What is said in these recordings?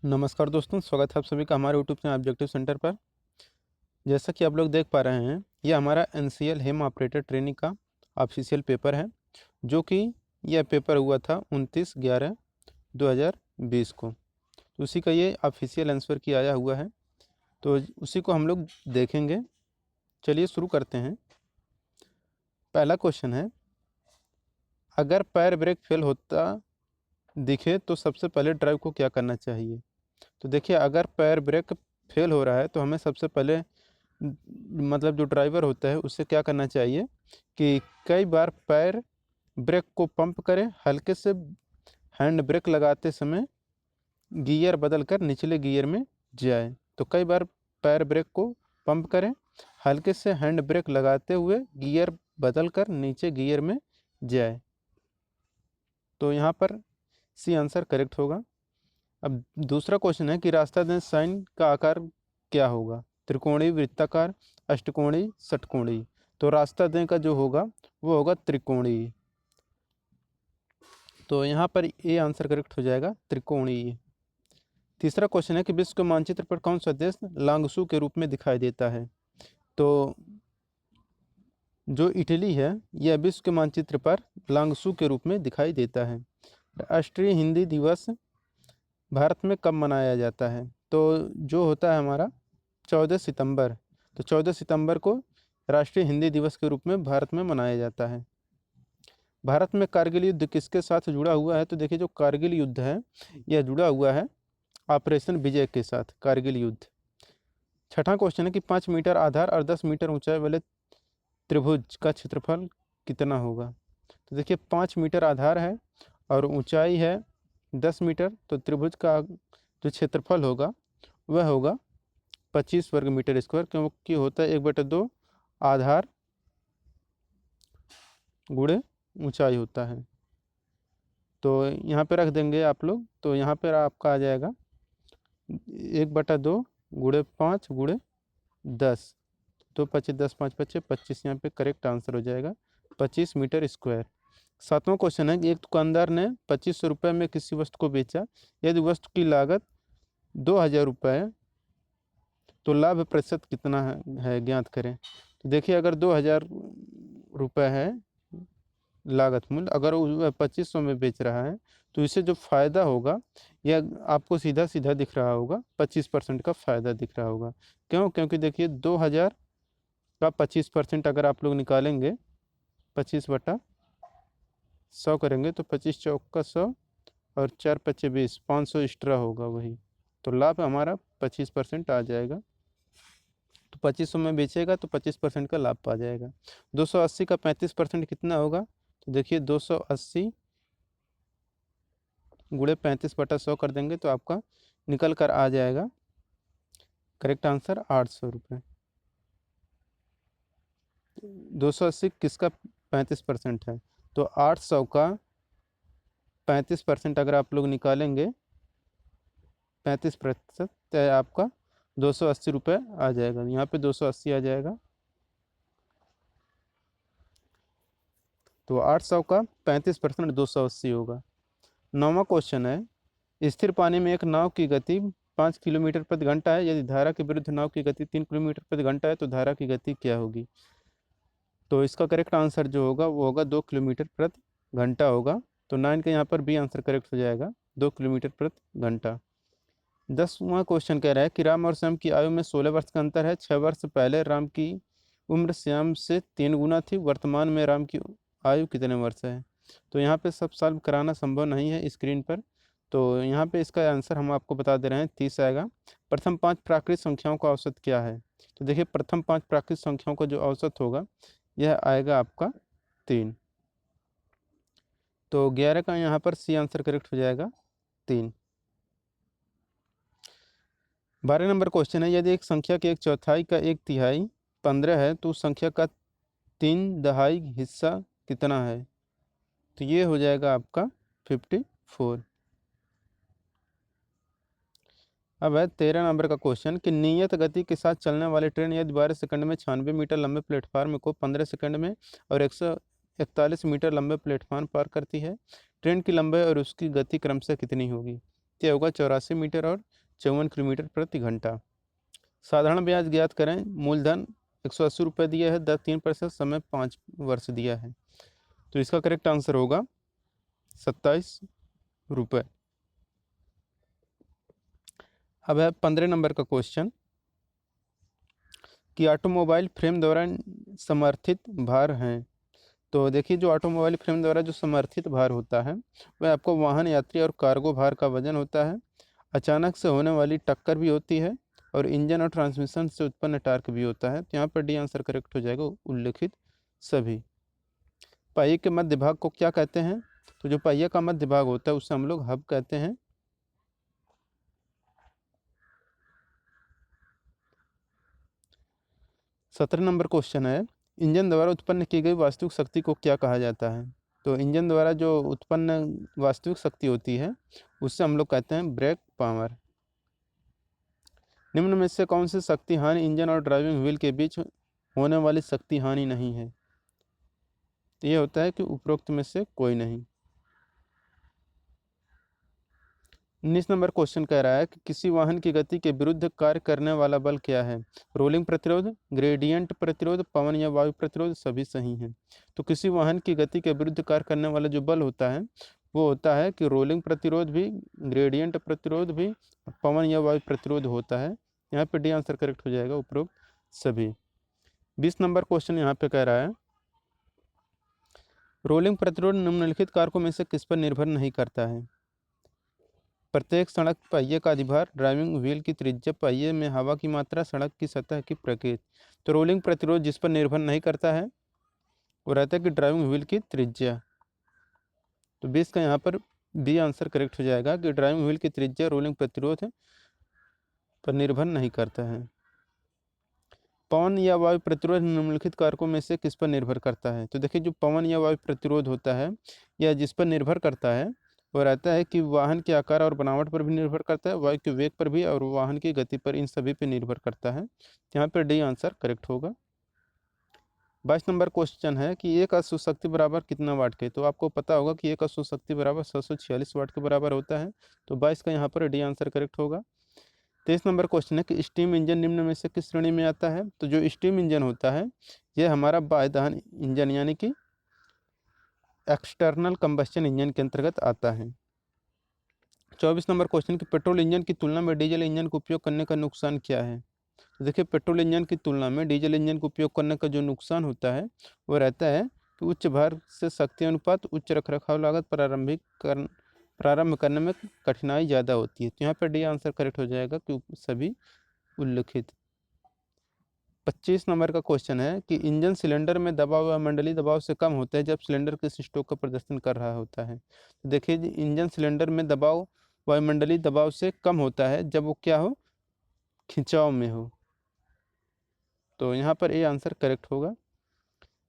नमस्कार दोस्तों, स्वागत है आप सभी का हमारे यूट्यूब चैनल ऑब्जेक्टिव सेंटर पर। जैसा कि आप लोग देख पा रहे हैं, यह हमारा एनसीएल हेम ऑपरेटर ट्रेनिंग का ऑफिशियल पेपर है, जो कि यह पेपर हुआ था 29/11/2020 को। तो उसी का ये ऑफिशियल आंसर की आया हुआ है, तो उसी को हम लोग देखेंगे। चलिए शुरू करते हैं। पहला क्वेश्चन है, अगर पैर ब्रेक फेल होता दिखे तो सबसे पहले ड्राइव को क्या करना चाहिए। तो देखिए, अगर पैर ब्रेक फेल हो रहा है तो हमें सबसे पहले मतलब जो ड्राइवर होता है उससे क्या करना चाहिए कि कई बार पैर ब्रेक को पंप करें, हल्के से हैंड ब्रेक लगाते समय गियर बदल कर निचले गियर में जाए। तो कई बार पैर ब्रेक को पंप करें, हल्के से हैंड ब्रेक लगाते हुए गियर बदल कर नीचे गियर में जाए। तो यहाँ पर सी आंसर करेक्ट होगा। अब दूसरा क्वेश्चन है कि रास्ता दें साइन का आकार क्या होगा। त्रिकोणीय, वृत्ताकार, अष्टकोणीय, षटकोणीय। तो रास्ता दें का जो होगा वो होगा त्रिकोणीय। तो यहाँ पर ए आंसर करेक्ट हो जाएगा, त्रिकोणीय। तीसरा क्वेश्चन है कि विश्व के मानचित्र पर कौन सा देश लांगसू के रूप में दिखाई देता है। तो जो इटली है यह विश्व के मानचित्र पर लांगसू के रूप में दिखाई देता है। राष्ट्रीय हिंदी दिवस भारत में कब मनाया जाता है। तो जो होता है हमारा 14 सितंबर। तो 14 सितंबर को राष्ट्रीय हिंदी दिवस के रूप में भारत में मनाया जाता है। भारत में कारगिल युद्ध किसके साथ जुड़ा हुआ है। तो देखिए, जो कारगिल युद्ध है यह जुड़ा हुआ है ऑपरेशन विजय के साथ, कारगिल युद्ध। छठा क्वेश्चन है कि 5 मीटर आधार और 10 मीटर ऊंचाई वाले त्रिभुज का क्षेत्रफल कितना होगा। तो देखिए, 5 मीटर आधार है और ऊंचाई है 10 मीटर। तो त्रिभुज का जो क्षेत्रफल होगा वह होगा 25 वर्ग मीटर स्क्वायर, क्योंकि होता है 1/2 आधार गुणे ऊंचाई होता है। तो यहाँ पे रख देंगे आप लोग। तो यहाँ पर आपका आ जाएगा 1/2 गुणे 5 गुणे 10। तो 25, 10, 5, 25, 25 यहाँ पे करेक्ट आंसर हो जाएगा, 25 मीटर स्क्वायर। सातवां क्वेश्चन है कि एक दुकानदार ने 2500 रुपये में किसी वस्तु को बेचा। यदि वस्तु की लागत 2000 रुपये है तो लाभ प्रतिशत कितना है ज्ञात करें। तो देखिए, अगर 2000 रुपये है लागत मूल्य, अगर वह 2500 में बेच रहा है तो इससे जो फ़ायदा होगा यह आपको सीधा सीधा दिख रहा होगा, 25% का फ़ायदा दिख रहा होगा। क्यों? क्योंकि देखिए, 2000 का 25% अगर आप लोग निकालेंगे, 25/100 करेंगे तो 25 चौक का 100 और 4 पच्चे 20, 500 एक्स्ट्रा होगा वही। तो लाभ हमारा 25% आ जाएगा। तो 2500 में बेचेगा तो 25% का लाभ पा जाएगा। 280 का 35% कितना होगा। तो देखिए, 280 गुणे 35/100 कर देंगे तो आपका निकल कर आ जाएगा करेक्ट आंसर 800 रुपये। 280 किसका 35% है, तो 800 का 35% अगर आप लोग निकालेंगे, 35% तो आपका 280 रुपये आ जाएगा। यहाँ पे 280 आ जाएगा। तो 800 का 35% 280 होगा। नौवां क्वेश्चन है, स्थिर पानी में एक नाव की गति 5 किलोमीटर प्रति घंटा है। यदि धारा के विरुद्ध नाव की गति 3 किलोमीटर प्रति घंटा है तो धारा की गति क्या होगी। तो इसका करेक्ट आंसर जो होगा वो होगा 2 किलोमीटर प्रति घंटा होगा। तो 9 का यहाँ पर बी आंसर करेक्ट हो जाएगा, 2 किलोमीटर प्रति घंटा। 10वां क्वेश्चन कह रहा है कि राम और श्याम की आयु में 16 वर्ष का अंतर है। 6 वर्ष पहले राम की उम्र श्याम से 3 गुना थी। वर्तमान में राम की आयु कितने वर्ष है। तो यहाँ पे सब सॉल्व कराना संभव नहीं है स्क्रीन पर। तो यहाँ पे इसका आंसर हम आपको बता दे रहे हैं, 30 आएगा। प्रथम 5 प्राकृतिक संख्याओं का औसत क्या है। तो देखिए, प्रथम 5 प्राकृतिक संख्याओं का जो औसत होगा यह आएगा आपका 3। तो 11 का यहाँ पर सी आंसर करेक्ट हो जाएगा, 3। 12 नंबर क्वेश्चन है, यदि एक संख्या के 1/4 का 1/3 15 है तो उस संख्या का 3/2 हिस्सा कितना है। तो ये हो जाएगा आपका 54। अब है 13 नंबर का क्वेश्चन कि नियत गति के साथ चलने वाली ट्रेन यदि 12 सेकंड में 96 मीटर लंबे प्लेटफार्म को 15 सेकंड में और 141 मीटर लंबे प्लेटफार्म पार करती है, ट्रेन की लंबाई और उसकी गति क्रमशः कितनी होगी। तय होगा 84 मीटर और 54 किलोमीटर प्रति घंटा। साधारण ब्याज ज्ञात करें। मूलधन 180 रुपये दिया है, दर 3%, समय 5 वर्ष दिया है। तो इसका करेक्ट आंसर होगा 27 रुपये। अब है 15 नंबर का क्वेश्चन कि ऑटोमोबाइल फ्रेम द्वारा समर्थित भार हैं। तो देखिए, जो ऑटोमोबाइल फ्रेम द्वारा जो समर्थित भार होता है वह आपको वाहन, यात्री और कार्गो भार का वजन होता है। अचानक से होने वाली टक्कर भी होती है और इंजन और ट्रांसमिशन से उत्पन्न टार्क भी होता है। तो यहाँ पर डी आंसर करेक्ट हो जाएगा, उल्लिखित सभी। पहिए के मध्य भाग को क्या कहते हैं? तो जो पहिए का मध्य भाग होता है उसे हम लोग हब कहते हैं। सत्रह नंबर क्वेश्चन है, इंजन द्वारा उत्पन्न की गई वास्तविक शक्ति को क्या कहा जाता है? तो इंजन द्वारा जो उत्पन्न वास्तविक शक्ति होती है उससे हम लोग कहते हैं ब्रेक पावर। निम्न में से कौन सी शक्ति हानि इंजन और ड्राइविंग व्हील के बीच होने वाली शक्ति हानि नहीं है? तो ये होता है कि उपरोक्त में से कोई नहीं। 19 नंबर क्वेश्चन कह रहा है कि किसी वाहन की गति के विरुद्ध कार्य करने वाला बल क्या है? रोलिंग प्रतिरोध, ग्रेडियंट प्रतिरोध, पवन या वायु प्रतिरोध, सभी सही हैं। तो किसी वाहन की गति के विरुद्ध कार्य करने वाला जो बल होता है वो होता है कि रोलिंग प्रतिरोध भी, ग्रेडियंट प्रतिरोध भी, पवन या वायु प्रतिरोध होता है। यहाँ पे डी आंसर करेक्ट हो जाएगा, उपरोक्त सभी। 20 नंबर क्वेश्चन यहाँ पे कह रहा है, रोलिंग प्रतिरोध निम्नलिखित कारकों में से किस पर निर्भर नहीं करता है? प्रत्येक सड़क, पहिए का अधिभार, ड्राइविंग व्हील की त्रिज्या, पहिए में हवा की मात्रा, सड़क की सतह की प्रकृति। तो रोलिंग प्रतिरोध जिस पर निर्भर नहीं करता है वो रहता है कि ड्राइविंग व्हील की त्रिज्या। तो 20 का यहाँ पर बी आंसर करेक्ट हो जाएगा कि ड्राइविंग व्हील की त्रिज्या रोलिंग प्रतिरोध पर निर्भर नहीं करता है। पवन या वायु प्रतिरोध निम्नलिखित कारकों में से किस पर निर्भर करता है? तो देखिए, जो पवन या वायु प्रतिरोध होता है या जिस पर निर्भर करता है वो रहता है कि वाहन के आकार और बनावट पर भी निर्भर करता है, वायु के वेग पर भी और वाहन की गति पर, इन सभी पर निर्भर करता है। यहाँ पर डी आंसर करेक्ट होगा। 22 नंबर क्वेश्चन है कि एक अश्व शक्ति बराबर कितना वाट के? तो आपको पता होगा कि एक अश्व शक्ति बराबर 746 वाट के बराबर होता है। तो 22 का यहाँ पर डी आंसर करेक्ट होगा। 23 नंबर क्वेश्चन है कि स्टीम इंजन निम्न में से किस श्रेणी में आता है? तो जो स्टीम इंजन होता है यह हमारा बाह्य दहन इंजन यानी कि एक्सटर्नल कंबस्शन इंजन के अंतर्गत आता है। 24 नंबर क्वेश्चन कि पेट्रोल इंजन की तुलना में डीजल इंजन का उपयोग करने का नुकसान क्या है? तो देखिए, पेट्रोल इंजन की तुलना में डीजल इंजन का उपयोग करने का जो नुकसान होता है वो रहता है कि उच्च भार से शक्ति अनुपात, उच्च रखरखाव लागत, प्रारंभ करने में कठिनाई ज़्यादा होती है। तो यहाँ पर डी आंसर करेक्ट हो जाएगा कि सभी उल्लिखित। 25 नंबर का क्वेश्चन है कि इंजन सिलेंडर में दबाव वायुमंडलीय दबाव से कम होता है जब सिलेंडर किस स्ट्रोक का प्रदर्शन कर रहा होता है? तो देखिए, इंजन सिलेंडर में दबाव वायुमंडलीय दबाव से कम होता है जब वो क्या हो, खिंचाव में हो। तो यहाँ पर ए आंसर करेक्ट होगा।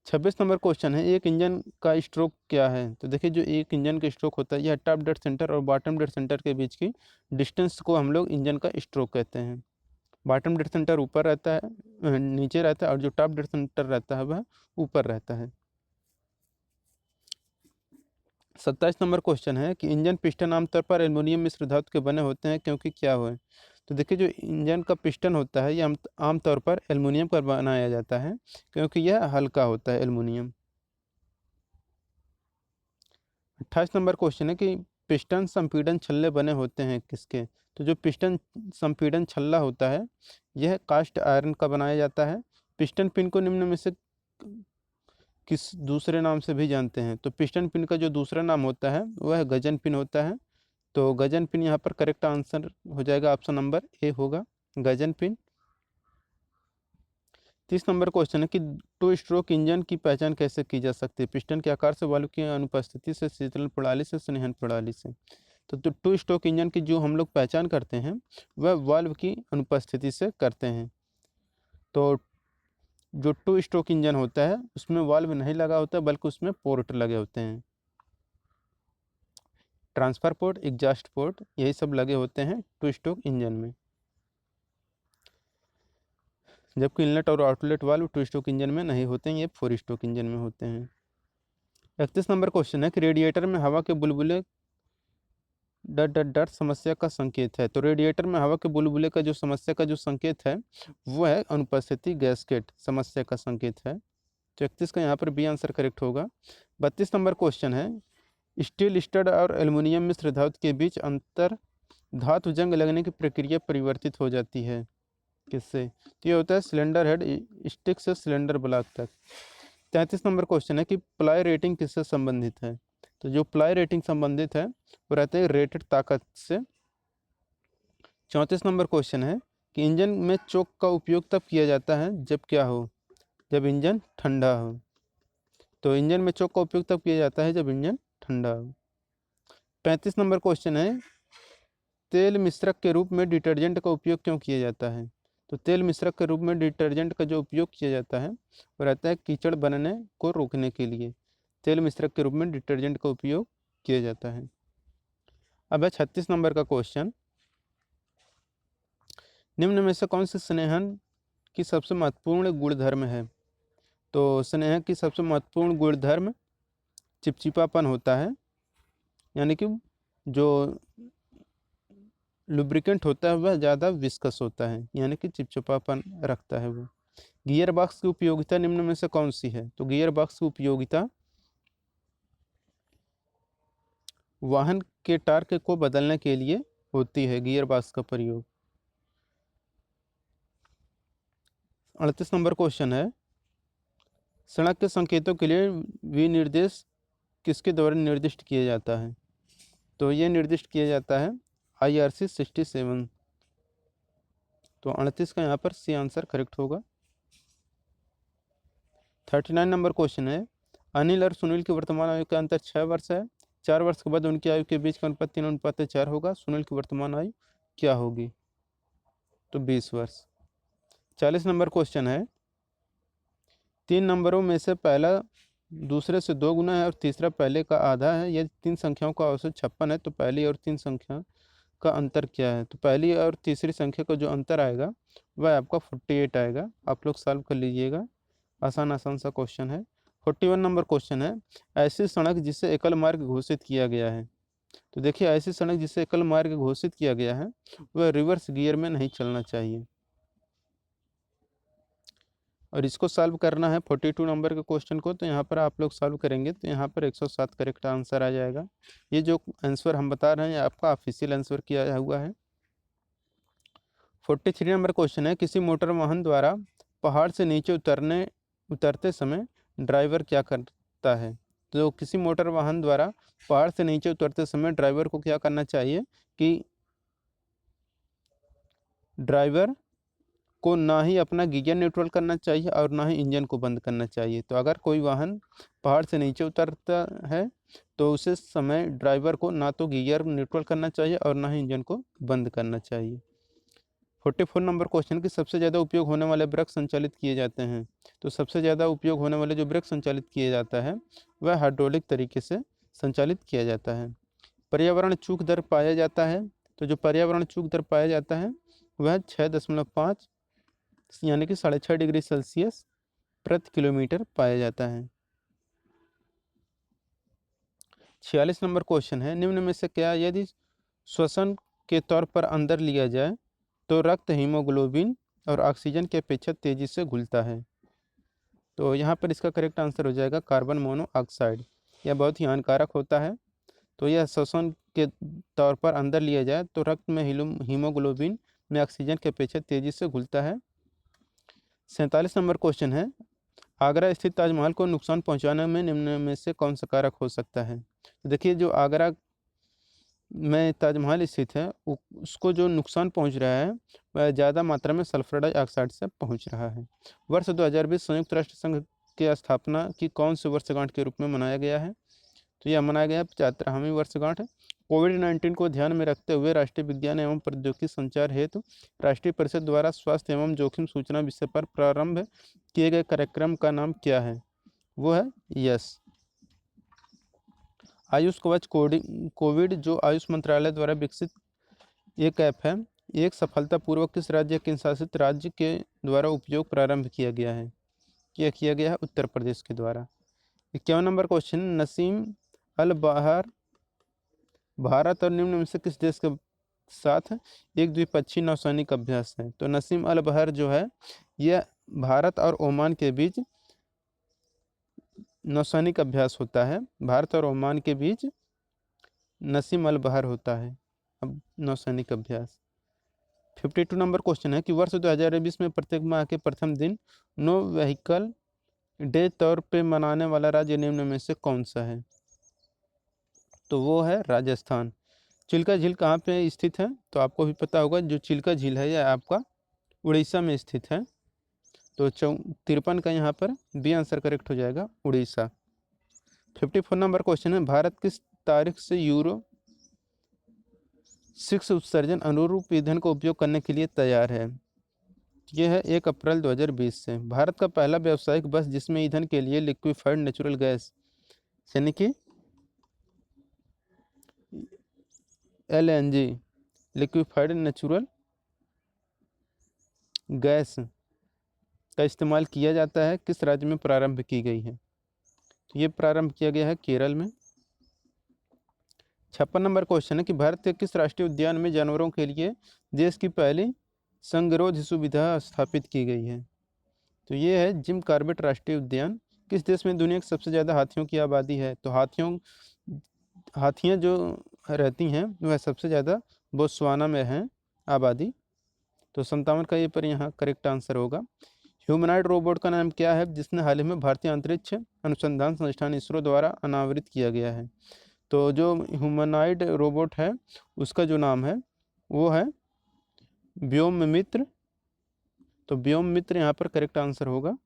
26 नंबर क्वेश्चन है, एक इंजन का स्ट्रोक क्या है? तो देखिए, जो एक इंजन का स्ट्रोक होता है यह टॉप डेड सेंटर और बॉटम डेड सेंटर के बीच की डिस्टेंस को हम लोग इंजन का स्ट्रोक कहते हैं। बॉटम डेड सेंटर ऊपर रहता है, नीचे रहता है, और जो टॉप डेड सेंटर रहता है वह ऊपर रहता है। 27 नंबर क्वेश्चन है कि इंजन पिस्टन आमतौर पर एल्युमिनियम मिश्र धातु के बने होते हैं क्योंकि क्या हुआ है? तो देखिए, जो इंजन का पिस्टन होता है यह आमतौर पर एल्युमिनियम का बनाया जाता है क्योंकि यह हल्का होता है, एल्युमिनियम। 28 नंबर क्वेश्चन है कि पिस्टन संपीड़न छल्ले बने होते हैं किसके? तो जो पिस्टन संपीड़न छल्ला होता है यह कास्ट आयरन का बनाया जाता है। पिस्टन पिन को निम्न में से किस दूसरे नाम से भी जानते हैं? तो पिस्टन पिन का जो दूसरा नाम होता है वह गजन पिन होता है। तो गजन पिन यहाँ पर करेक्ट आंसर हो जाएगा, ऑप्शन नंबर ए होगा, गजन पिन। 30 नंबर क्वेश्चन है कि टू स्ट्रोक इंजन की पहचान कैसे की जा सकती है? पिस्टन के आकार से, वाल्व की अनुपस्थिति से, शीतलन प्रणाली से, संवहन प्रणाली से। तो टू स्ट्रोक इंजन की जो हम लोग पहचान करते हैं वह वाल्व की अनुपस्थिति से करते हैं। तो जो टू स्ट्रोक इंजन होता है उसमें वाल्व नहीं लगा होता बल्कि उसमें पोर्ट लगे होते हैं, ट्रांसफर पोर्ट, एग्जॉस्ट पोर्ट, यही सब लगे होते हैं टू स्ट्रोक इंजन में। जबकि इनलेट और outlet valve two stroke engine में नहीं होते हैं, ये फोर स्ट्रोक इंजन में होते हैं। 31 नंबर क्वेश्चन है कि रेडिएटर में हवा के बुलबुले डट डट डट समस्या का संकेत है। तो रेडिएटर में हवा के बुलबुले का जो समस्या का जो संकेत है वो है अनुपस्थिति गैसकेट समस्या का संकेत है। तो 31 का यहाँ पर बी आंसर करेक्ट होगा। 32 नंबर क्वेश्चन है, स्टील स्टड और एल्युमिनियम मिश्र धातु के बीच अंतर धातु जंग लगने की प्रक्रिया परिवर्तित हो जाती है किससे? तो ये होता है सिलेंडर हेड स्टिक से सिलेंडर ब्लॉक तक। 33 नंबर क्वेश्चन है कि प्लाई रेटिंग किससे संबंधित है? तो जो प्लाई रेटिंग संबंधित है वो रहते हैं रेटेड ताकत से। 34 नंबर क्वेश्चन है कि इंजन में चोक का उपयोग तब किया जाता है जब क्या हो? जब इंजन ठंडा हो। तो इंजन में चोक का उपयोग तब किया जाता है जब इंजन ठंडा हो। 35 नंबर क्वेश्चन है, तेल मिश्रक के रूप में डिटर्जेंट का उपयोग क्यों किया जाता है? तो तेल मिश्रक के रूप में डिटर्जेंट का जो उपयोग किया जाता है वो रहता है कीचड़ बनने को रोकने के लिए तेल मिश्रक के रूप में डिटर्जेंट का उपयोग किया जाता है। अब है 36 नंबर का क्वेश्चन, निम्न में से कौन सी स्नेहन की सबसे महत्वपूर्ण गुणधर्म है? तो स्नेह की सबसे महत्वपूर्ण गुणधर्म चिपचिपापन होता है, यानी कि जो लुब्रिकेंट होता है वह ज़्यादा विस्कस होता है, यानी कि चिपचिपापन रखता है वो। गियर बॉक्स की उपयोगिता निम्न में से कौन सी है? तो गियर बॉक्स की उपयोगिता वाहन के टार्क को बदलने के लिए होती है, गियर बॉक्स का प्रयोग। 38 नंबर क्वेश्चन है, सड़क के संकेतों के लिए विनिर्देश किसके द्वारा निर्दिष्ट किया जाता है? तो ये निर्दिष्ट किया जाता है IRC 67। तो 38 का यहाँ पर सी आंसर करेक्ट होगा। 39 नंबर क्वेश्चन है, अनिल और सुनील की वर्तमान आयु का अंतर 6 वर्ष है। 4 वर्ष के बाद उनकी आयु के बीच का अनुपात 3:4 होगा। सुनील की वर्तमान आयु क्या होगी? तो 20 वर्ष। 40 नंबर क्वेश्चन है, 3 नंबरों में से पहला दूसरे से 2 गुना है और तीसरा पहले का आधा है। यदि 3 संख्याओं का औसत 56 है तो पहली और 3 संख्या का अंतर क्या है? तो पहली और तीसरी संख्या का जो अंतर आएगा वह आपका 48 आएगा। आप लोग सॉल्व कर लीजिएगा, आसान आसान सा क्वेश्चन है। 41 नंबर क्वेश्चन है, ऐसी सड़क जिसे एकल मार्ग घोषित किया गया है। तो देखिए, ऐसी सड़क जिसे एकल मार्ग घोषित किया गया है वह रिवर्स गियर में नहीं चलना चाहिए। और इसको सॉल्व करना है 42 नंबर के क्वेश्चन को, तो यहाँ पर आप लोग सॉल्व करेंगे तो यहाँ पर 107 करेक्ट आंसर आ जाएगा। ये जो आंसर हम बता रहे हैं आपका ऑफिशियल आंसर किया हुआ है। 43 नंबर क्वेश्चन है, किसी मोटर वाहन द्वारा पहाड़ से नीचे उतरते समय ड्राइवर क्या करता है? तो किसी मोटर वाहन द्वारा पहाड़ से नीचे उतरते समय ड्राइवर को क्या करना चाहिए कि ड्राइवर को ना ही अपना गियर न्यूट्रल करना चाहिए और ना ही इंजन को बंद करना चाहिए। तो अगर कोई वाहन पहाड़ से नीचे उतरता है तो उस समय ड्राइवर को ना तो गियर न्यूट्रल करना चाहिए और ना ही इंजन को बंद करना चाहिए। 44 नंबर क्वेश्चन की सबसे ज़्यादा उपयोग होने वाले ब्रेक संचालित किए जाते हैं। तो सबसे ज़्यादा उपयोग होने वाले जो ब्रेक संचालित किए जाता है वह हाइड्रोलिक तरीके से संचालित किया जाता है। पर्यावरण चूक दर पाया जाता है। तो जो पर्यावरण चूक दर पाया जाता है वह 6.5 यानी कि 6.5 डिग्री सेल्सियस प्रति किलोमीटर पाया जाता है। 46 नंबर क्वेश्चन है, निम्न में से क्या यदि श्वसन के तौर पर अंदर लिया जाए तो रक्त हीमोग्लोबिन और ऑक्सीजन की अपेक्षा तेजी से घुलता है? तो यहाँ पर इसका करेक्ट आंसर हो जाएगा कार्बन मोनोऑक्साइड। यह बहुत ही हानिकारक होता है। तो यह श्वसन के तौर पर अंदर लिया जाए तो रक्त में हीमोग्लोबिन में ऑक्सीजन की अपेक्षा तेजी से घुलता है। 47 नंबर क्वेश्चन है, आगरा स्थित ताजमहल को नुकसान पहुंचाने में निम्न में से कौन सा कारक हो सकता है? तो देखिए, जो आगरा में ताजमहल स्थित है उसको जो नुकसान पहुंच रहा है वह ज़्यादा मात्रा में सल्फर डाइऑक्साइड से पहुंच रहा है। वर्ष 2020 संयुक्त राष्ट्र संघ की स्थापना की कौन से वर्षगांठ के रूप में मनाया गया है? तो यह मनाया गया 75वीं वर्षगांठ है। कोविड-19 को ध्यान में रखते हुए राष्ट्रीय विज्ञान एवं प्रौद्योगिकी संचार हेतु राष्ट्रीय परिषद द्वारा स्वास्थ्य एवं जोखिम सूचना विषय पर प्रारंभ किए गए कार्यक्रम का नाम क्या है? वो है यस। आयुष कवच कोविड जो आयुष मंत्रालय द्वारा विकसित एक ऐप है, एक सफलतापूर्वक किस राज्य केंद्र शासित राज्य के द्वारा उपयोग प्रारंभ किया गया है? किया गया है उत्तर प्रदेश के द्वारा। 51 नंबर क्वेश्चन, नसीम अल बहार भारत और निम्न में से किस देश के साथ एक द्विपक्षीय नौसैनिक अभ्यास है? तो नसीम अल बहर जो है यह भारत और ओमान के बीच नौसैनिक अभ्यास होता है। भारत और ओमान के बीच नसीम अल बहर होता है अब नौसैनिक अभ्यास। 52 नंबर क्वेश्चन है कि वर्ष 2020 में प्रत्येक माह के प्रथम दिन नो व्हीकल डे तौर पे मनाने वाला राज्य निम्न में से कौन सा है? तो वो है राजस्थान। चिल्का झील कहाँ पे स्थित है? तो आपको भी पता होगा, जो चिल्का झील है यह आपका उड़ीसा में स्थित है। तो 53 का यहाँ पर बी आंसर करेक्ट हो जाएगा, उड़ीसा। 54 नंबर क्वेश्चन है, भारत किस तारीख से यूरो 6 उत्सर्जन अनुरूप ईंधन का उपयोग करने के लिए तैयार है? यह है 1 अप्रैल 2020 से। भारत का पहला व्यावसायिक बस जिसमें ईंधन के लिए लिक्विफाइड नेचुरल गैस यानी कि LNG लिक्विफाइड नेचुरल गैस का इस्तेमाल किया जाता है किस राज्य में प्रारंभ की गई है? तो ये प्रारंभ किया गया है केरल में। 56 नंबर क्वेश्चन है कि भारत के किस राष्ट्रीय उद्यान में जानवरों के लिए देश की पहली संगरोध सुविधा स्थापित की गई है? तो ये है जिम कॉर्बेट राष्ट्रीय उद्यान। किस देश में दुनिया की सबसे ज़्यादा हाथियों की आबादी है? तो हाथियाँ जो रहती हैं वह सबसे ज़्यादा बोत्सवाना में हैं आबादी। तो 57 का ये पर यहाँ करेक्ट आंसर होगा। ह्यूमनॉइड रोबोट का नाम क्या है जिसने हाल ही में भारतीय अंतरिक्ष अनुसंधान संस्थान इसरो द्वारा अनावृत किया गया है? तो जो ह्यूमनॉइड रोबोट है उसका जो नाम है वो है व्योममित्र। तो व्योममित्र यहाँ पर करेक्ट आंसर होगा।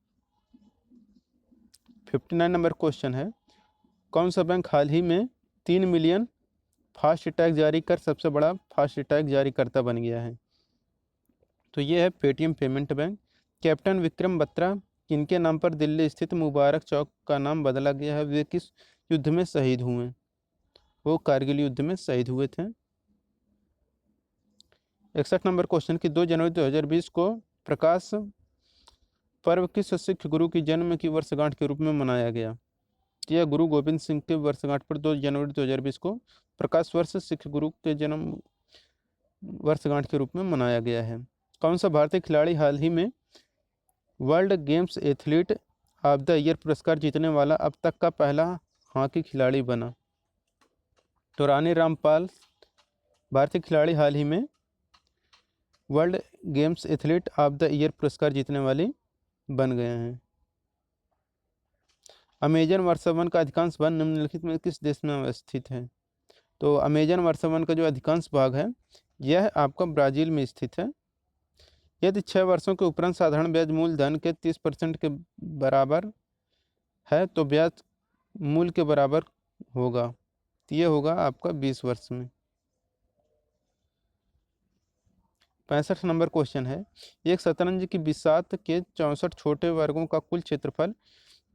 59 नंबर क्वेश्चन है, कौन सा बैंक हाल ही में 3 मिलियन फास्ट टैग जारी कर सबसे बड़ा फास्ट टैग जारीकर्ता बन गया है? तो ये है Paytm payment bank. Captain Vikram Batra किनके नाम पर दिल्ली स्थित मुबारक चौक का नाम बदला गया है? वे किस युद्ध में शहीद हुए? वो कारगिल युद्ध में शहीद हुए थे। 61 नंबर क्वेश्चन की 2 जनवरी 2020 को प्रकाश पर्व किस सिख गुरु की जन्म की वर्षगांठ के रूप में मनाया गया? यह गुरु गोविंद सिंह के वर्षगांठ पर 2 जनवरी 2020 को प्रकाश वर्ष सिख गुरु के जन्म वर्षगांठ के रूप में मनाया गया है। कौन सा भारतीय खिलाड़ी हाल ही में world games athlete of the year पुरस्कार जीतने वाला अब तक का पहला हॉकी खिलाड़ी बना? तो रानी रामपाल भारतीय खिलाड़ी हाल ही में world games athlete of the year पुरस्कार जीतने वाली बन गए हैं। अमेजन वर्षावन का अधिकांश भाग निम्नलिखित में किस देश में अवस्थित है? तो अमेजन वर्षावन का जो अधिकांश भाग है यह आपका ब्राज़ील में स्थित है। यदि 6 वर्षों के उपरांत साधारण ब्याज मूलधन के 30% के बराबर है तो ब्याज मूल के बराबर होगा। तो ये होगा आपका 20 वर्ष में। 65 नंबर क्वेश्चन है, एक शतरंज की बिसात के 64 छोटे वर्गों का कुल क्षेत्रफल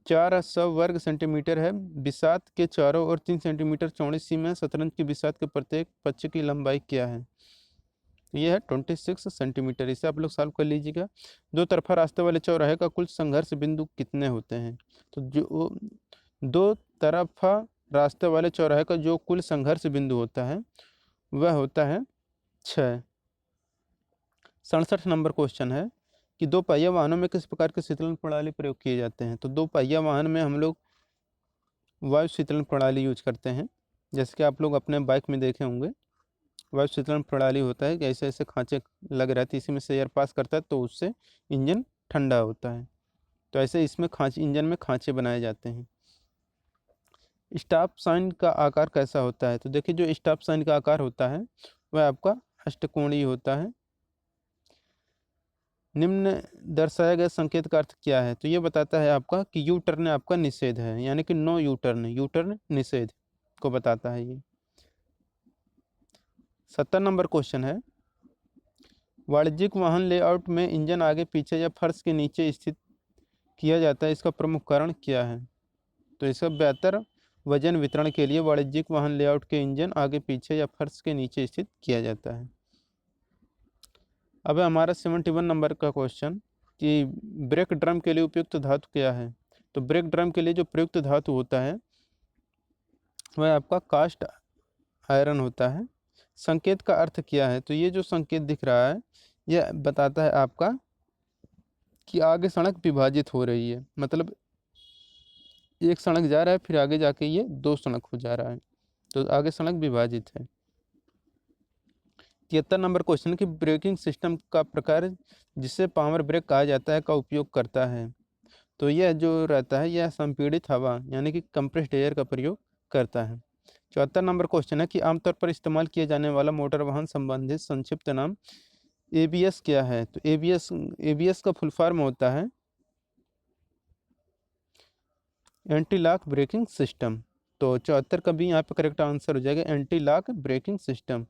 400 वर्ग सेंटीमीटर है। बिसात के चारों ओर 3 सेंटीमीटर चौड़ी सीमा है। शतरंज की बिसात के प्रत्येक पक्ष की लंबाई क्या है? ये है 26 सेंटीमीटर। इसे आप लोग सॉल्व कर लीजिएगा। दो तरफा रास्ते वाले चौराहे का कुल संघर्ष बिंदु कितने होते हैं? तो जो दो तरफा रास्ते वाले चौराहे का जो कुल संघर्ष बिंदु होता है वह होता है 6। 67 नंबर क्वेश्चन है कि 2 पहिया वाहनों में किस प्रकार की शीतलन प्रणाली प्रयोग किए जाते हैं? तो 2 पहिया वाहन में हम लोग वायु शीतलन प्रणाली यूज करते हैं। जैसे कि आप लोग अपने बाइक में देखे होंगे, वायु शीतलन प्रणाली होता है कि ऐसे ऐसे खांचे लग रहती है, इसी में से एयर पास करता है तो उससे इंजन ठंडा होता है। तो ऐसे इसमें इंजन में खांचे बनाए जाते हैं। स्टॉप साइन का आकार कैसा होता है? तो देखिए, जो स्टॉप साइन का आकार होता है वह आपका अष्टकोणीय होता है। निम्न दर्शाया गया संकेत का अर्थ क्या है? तो ये बताता है आपका कि यू टर्न आपका निषेध है, यानी कि no U turn, U turn निषेध को बताता है ये। 70 नंबर क्वेश्चन है, वाणिज्यिक वाहन लेआउट में इंजन आगे पीछे या फर्श के नीचे स्थित किया जाता है, इसका प्रमुख कारण क्या है? तो इसका बेहतर वजन वितरण के लिए वाणिज्यिक वाहन लेआउट के इंजन आगे पीछे या फर्श के नीचे स्थित किया जाता है। अब है हमारा 71 नंबर का क्वेश्चन कि ब्रेक ड्रम के लिए उपयुक्त धातु क्या है? तो ब्रेक ड्रम के लिए जो प्रयुक्त धातु होता है वह आपका कास्ट आयरन होता है। संकेत का अर्थ क्या है? तो ये जो संकेत दिख रहा है यह बताता है आपका कि आगे सड़क विभाजित हो रही है, मतलब एक सड़क जा रहा है फिर आगे जाके ये दो सड़क हो जा रहा है, तो आगे सड़क विभाजित है। 73 नंबर क्वेश्चन कि ब्रेकिंग सिस्टम का प्रकार जिसे पावर ब्रेक कहा जाता है का उपयोग करता है। तो यह जो रहता है यह संपीड़ित हवा यानी कि कंप्रेस्ड एयर का प्रयोग करता है। 74 नंबर क्वेश्चन है कि आमतौर पर इस्तेमाल किए जाने वाला मोटर वाहन संबंधित संक्षिप्त नाम एबीएस क्या है? तो एबीएस का फुल फॉर्म होता है एंटी लॉक ब्रेकिंग सिस्टम। तो 74 का भी यहाँ पे करेक्ट आंसर हो जाएगा anti lock braking system.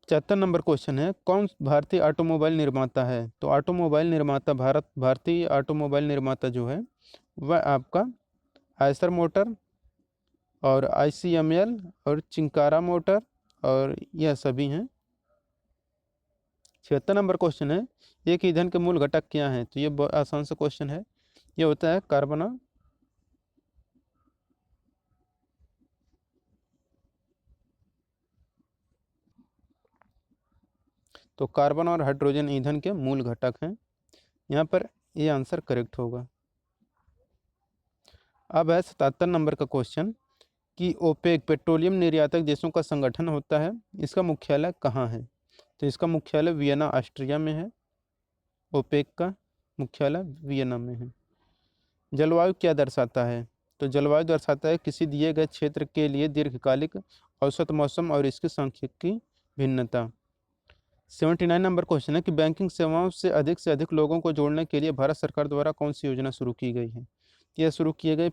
74 number question है कौन भारतीय ऑटोमोबाइल निर्माता है? तो ऑटोमोबाइल निर्माता भारतीय ऑटोमोबाइल निर्माता जो है वह आपका आयसर मोटर और आईसीएमएल और चिंकारा मोटर और यह सभी हैं। 76 नंबर क्वेश्चन है एक ईंधन के मूल घटक क्या हैं? तो ये बहुत आसान सा क्वेश्चन है, ये होता है कार्बन। तो कार्बन और हाइड्रोजन ईंधन के मूल घटक हैं, यहाँ पर ये आंसर करेक्ट होगा। अब है 77 नंबर का क्वेश्चन कि ओपेक पेट्रोलियम निर्यातक देशों का संगठन होता है, इसका मुख्यालय कहाँ है? तो इसका मुख्यालय वियना ऑस्ट्रिया में है। ओपेक का मुख्यालय वियना में है। जलवायु क्या दर्शाता है? तो जलवायु दर्शाता है किसी दिए गए क्षेत्र के लिए दीर्घकालिक औसत मौसम और इसकी सांख्यिकी भिन्नता। 79 नंबर क्वेश्चन है कि बैंकिंग सेवाओं से अधिक लोगों को जोड़ने के लिए भारत सरकार द्वारा कौन सी योजना शुरू की गई है? यह शुरू किए गए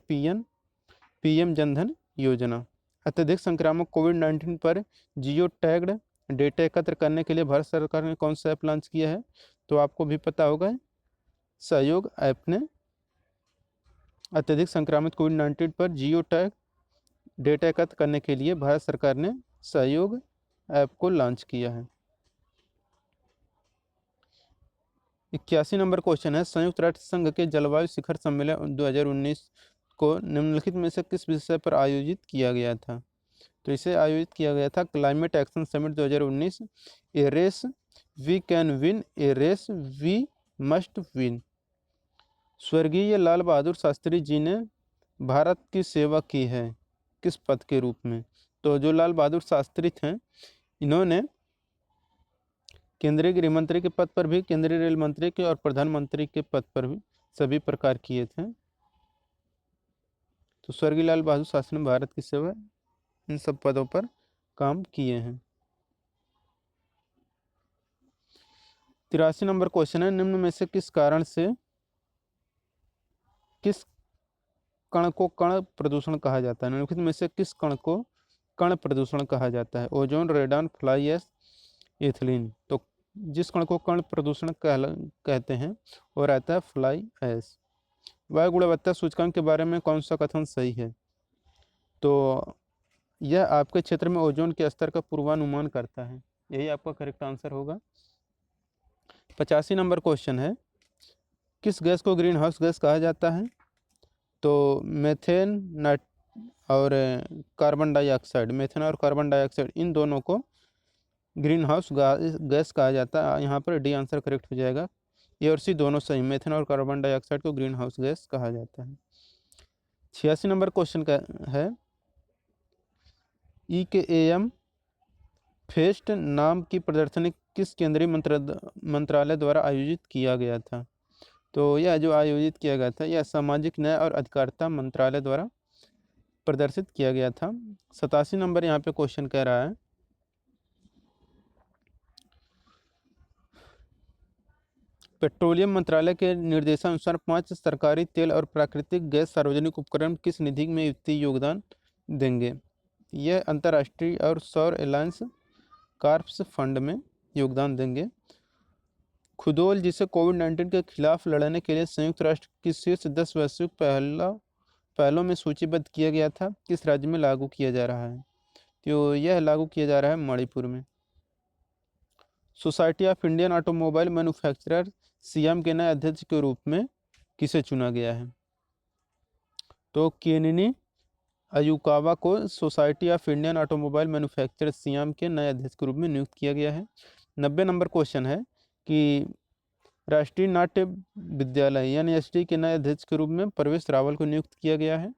पीएम जनधन योजना। अत्यधिक संक्रामक कोविड-19 पर जियो टैग्ड डेटा एकत्र करने के लिए भारत सरकार ने कौन सा ऐप लॉन्च किया है? तो आपको भी पता होगा सहयोग ऐप ने अत्यधिक संक्रामित कोविड-19 पर जियो टैग डेटा एकत्र करने के लिए भारत सरकार ने सहयोग ऐप को लॉन्च किया है। 81 नंबर क्वेश्चन है संयुक्त राष्ट्र संघ के जलवायु शिखर सम्मेलन 2019 को निम्नलिखित में से किस विषय पर आयोजित किया गया था? तो इसे आयोजित किया गया था climate action summit 2019 a race we can win a race we must win. स्वर्गीय लाल बहादुर शास्त्री जी ने भारत की सेवा की है किस पद के रूप में? तो जो लाल बहादुर शास्त्री थे इन्होंने केंद्रीय गृह मंत्री के पद पर भी, केंद्रीय रेल मंत्री के और प्रधानमंत्री के पद पर भी सभी प्रकार किए थे। तो स्वर्गीय लाल बहादुर शास्त्री ने भारत की सेवा इन सब पदों पर काम किए हैं। 83 नंबर क्वेश्चन है निम्न में से किस कारण से किस कण को कण प्रदूषण कहा जाता है? निम्नलिखित में से किस कण को कण प्रदूषण कहा जाता है? Ozone, radon, fly ash, ethylene. तो जिस कण को कण प्रदूषण कहते हैं वो रहता है फ्लाई ऐश। वायु गुणवत्ता सूचकांक के बारे में कौन सा कथन सही है? तो यह आपके क्षेत्र में ओजोन के स्तर का पूर्वानुमान करता है, यही आपका करेक्ट आंसर होगा। 85 नंबर क्वेश्चन है किस गैस को ग्रीन हाउस गैस कहा जाता है? तो मेथेन और कार्बन डाइऑक्साइड, मेथेन और कार्बन डाइऑक्साइड इन दोनों को ग्रीन हाउस गैस कहा जाता है। यहाँ पर डी आंसर करेक्ट हो जाएगा, ए और सी दोनों सही, मेथेन और कार्बन डाइऑक्साइड को ग्रीन हाउस गैस कहा जाता है। 86 नंबर क्वेश्चन का है EKAM फेस्ट नाम की प्रदर्शनी किस केंद्रीय मंत्रालय द्वारा आयोजित किया गया था? तो यह जो आयोजित किया गया था यह सामाजिक न्याय और अधिकारिता मंत्रालय द्वारा प्रदर्शित किया गया था। 87 नंबर यहाँ पे क्वेश्चन कह रहा है पेट्रोलियम मंत्रालय के निर्देशानुसार 5 सरकारी तेल और प्राकृतिक गैस सार्वजनिक उपक्रम किस निधि में वित्तीय योगदान देंगे? यह अंतर्राष्ट्रीय और सौर एलायंस कार्प्स फंड में योगदान देंगे। खुदोल जिसे कोविड-19 के खिलाफ लड़ने के लिए संयुक्त राष्ट्र की शीर्ष 10 वैश्विक पहलों में सूचीबद्ध किया गया था किस राज्य में लागू किया जा रहा है? तो यह लागू किया जा रहा है मणिपुर में। Society of Indian automobile manufacturer CM के नए अध्यक्ष के रूप में किसे चुना गया है? तो केनिनी अयुकावा को society of Indian automobile manufacturers SIAM के नए अध्यक्ष के रूप में नियुक्त किया गया है। 90 नंबर क्वेश्चन है कि राष्ट्रीय नाट्य विद्यालय NSD के नए अध्यक्ष के रूप में प्रवेश रावल को नियुक्त किया गया है।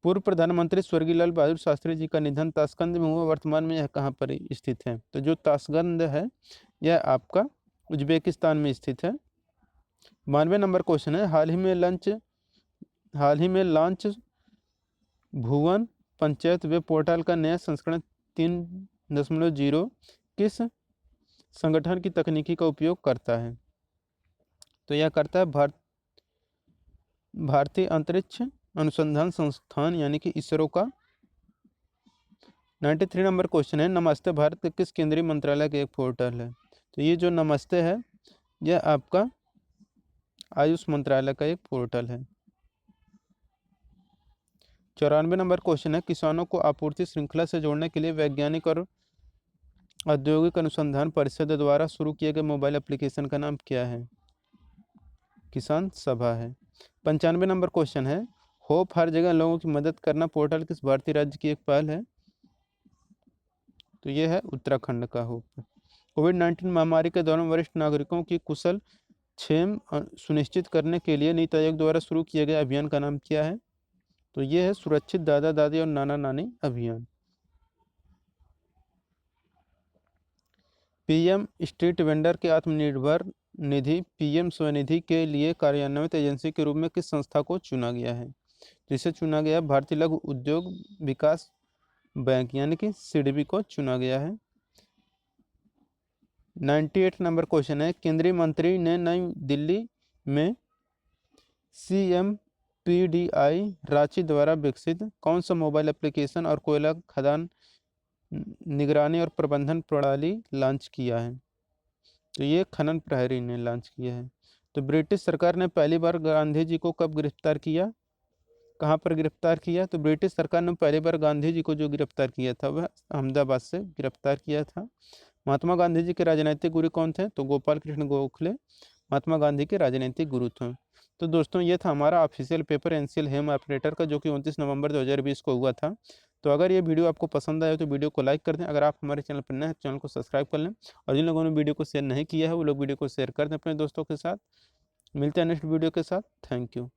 पूर्व प्रधानमंत्री स्वर्गीय लाल बहादुर शास्त्री जी का निधन ताशकंद में हुआ, वर्तमान में यह कहाँ पर स्थित है? तो जो ताशकंद है यह आपका उज्बेकिस्तान में स्थित है। 92 नंबर क्वेश्चन है, हाल ही में लॉन्च भुवन पंचायत वेब पोर्टल का नया संस्करण 3.0 किस संगठन की तकनीकी का उपयोग करता है? तो यह करता है भारतीय अंतरिक्ष अनुसंधान संस्थान यानी कि इसरो का। 93 नंबर क्वेश्चन है, नमस्ते भारत किस केंद्रीय मंत्रालय का एक पोर्टल है? तो ये जो नमस्ते है यह आपका आयुष मंत्रालय का एक पोर्टल है। 94 नंबर क्वेश्चन है, किसानों को आपूर्ति श्रृंखला से जोड़ने के लिए वैज्ञानिक और औद्योगिक अनुसंधान परिषद द्वारा शुरू किए गए मोबाइल एप्लीकेशन का नाम क्या है? किसान सभा है। 95 नंबर क्वेश्चन है, होप हर जगह लोगों की मदद करना पोर्टल किस भारतीय राज्य की एक पहल है? तो यह है उत्तराखंड का होप। कोविड-19 महामारी के दौरान वरिष्ठ नागरिकों की कुशल क्षेम सुनिश्चित करने के लिए नीति आयोग द्वारा शुरू किए गए अभियान का नाम क्या है? तो यह है सुरक्षित दादा दादी और नाना नानी अभियान। PM स्ट्रीट वेंडर के आत्मनिर्भर निधि PM स्वनिधि के लिए कार्यान्वित एजेंसी के रूप में किस संस्था को चुना गया है? जिसे चुना गया भारतीय लघु उद्योग विकास बैंक यानी कि CDB को चुना गया है। 98 नंबर क्वेश्चन है, केंद्रीय मंत्री ने नई दिल्ली में CMPDI रांची द्वारा विकसित कौन सा मोबाइल एप्लीकेशन और कोयला खदान निगरानी और प्रबंधन प्रणाली लॉन्च किया है? तो ये खनन प्रहरी ने लॉन्च किया है। तो ब्रिटिश सरकार ने पहली बार गांधी जी को कब गिरफ्तार किया, कहाँ पर गिरफ्तार किया? तो ब्रिटिश सरकार ने पहली बार गांधी जी को जो गिरफ्तार किया था वह अहमदाबाद से गिरफ्तार किया था। महात्मा गांधी जी के राजनीतिक गुरु कौन थे? तो गोपाल कृष्ण गोखले महात्मा गांधी के राजनीतिक गुरु थे। तो दोस्तों ये था हमारा ऑफिशियल पेपर NCL हेम ऑपरेटर का, जो कि 29 नवंबर 2020 को हुआ था। तो अगर ये वीडियो आपको पसंद आए तो वीडियो को लाइक कर दें। अगर आप हमारे चैनल पर नए हैं तो चैनल को सब्सक्राइब कर लें, और जिन लोगों ने वीडियो को शेयर नहीं किया है वो लोग वीडियो को शेयर कर दें अपने दोस्तों के साथ। मिलते हैं नेक्स्ट वीडियो के साथ। Thank you.